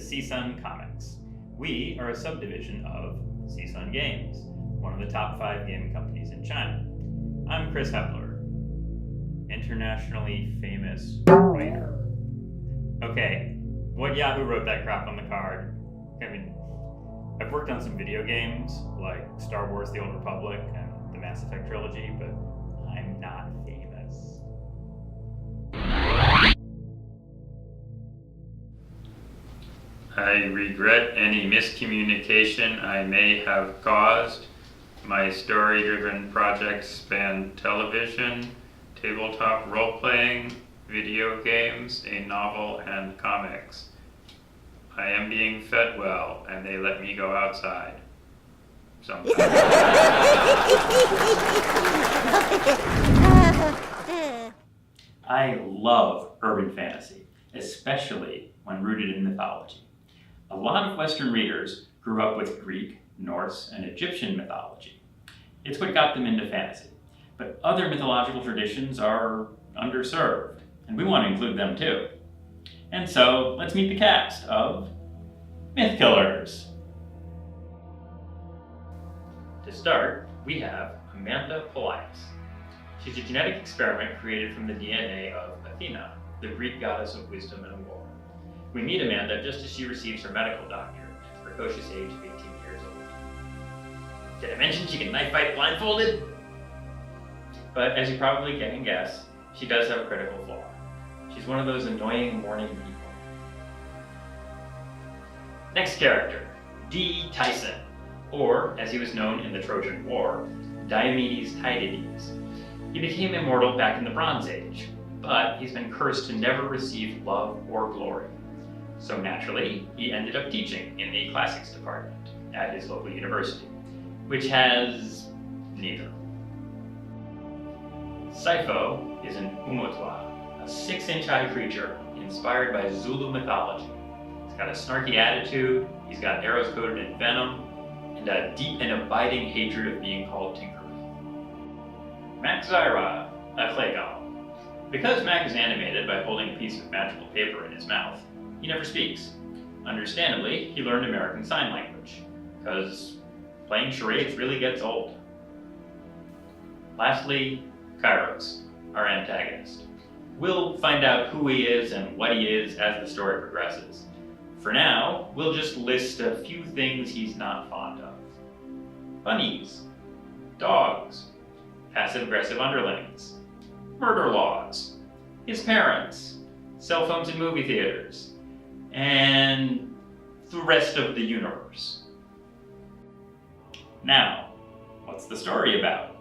Seasun Comics. We are a subdivision of Seasun Games, one of the top 5 game companies in China. I'm Chris Hepler, internationally famous writer. Okay, what Yahoo wrote that crap on the card? I mean, I've worked on some video games like Star Wars The Old Republic and the Mass Effect trilogy, but I'm not famous. I regret any miscommunication I may have caused. My story-driven projects span television, tabletop role-playing, video games, a novel, and comics. I am being fed well, and they let me go outside. Sometimes. I love urban fantasy, especially when rooted in mythology. A lot of Western readers grew up with Greek, Norse, and Egyptian mythology. It's what got them into fantasy. But other mythological traditions are underserved, and we want to include them too. And so, let's meet the cast of Mythkillers. To start, we have Amanda Polias. She's a genetic experiment created from the DNA of Athena, the Greek goddess of wisdom and war. We meet Amanda just as she receives her medical doctorate at the precocious age of 18 years old. Did I mention she can knife fight blindfolded? But as you probably can guess, she does have a critical flaw. She's one of those annoying morning people. Next character, D. Tyson, or as he was known in the Trojan War, Diomedes Tydides. He became immortal back in the Bronze Age, but he's been cursed to never receive love or glory. So naturally, he ended up teaching in the classics department at his local university, which has neither. Saipho is an umotwa, a 6-inch high creature inspired by Zulu mythology. He's got a snarky attitude, he's got arrows coated in venom, and a deep and abiding hatred of being called Tinkerer. Mac Zyra, a clay golem. Because Mac is animated by holding a piece of magical paper in his mouth, he never speaks. Understandably, he learned American Sign Language, because playing charades really gets old. Lastly, Kairos, our antagonist. We'll find out who he is and what he is as the story progresses. For now, we'll just list a few things he's not fond of. Bunnies, dogs, passive-aggressive underlings, murder laws, his parents, cell phones in movie theaters, and the rest of the universe. Now, what's the story about?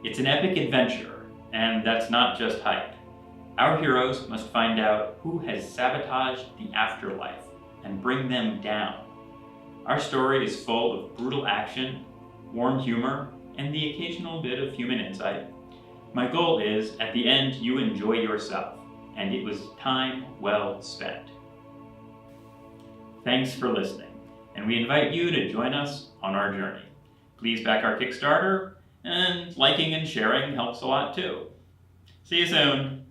It's an epic adventure, and that's not just hype. Our heroes must find out who has sabotaged the afterlife and bring them down. Our story is full of brutal action, warm humor, and the occasional bit of human insight. My goal is, at the end, you enjoy yourself, and it was time well spent. Thanks for listening, and we invite you to join us on our journey. Please back our Kickstarter, and liking and sharing helps a lot too. See you soon!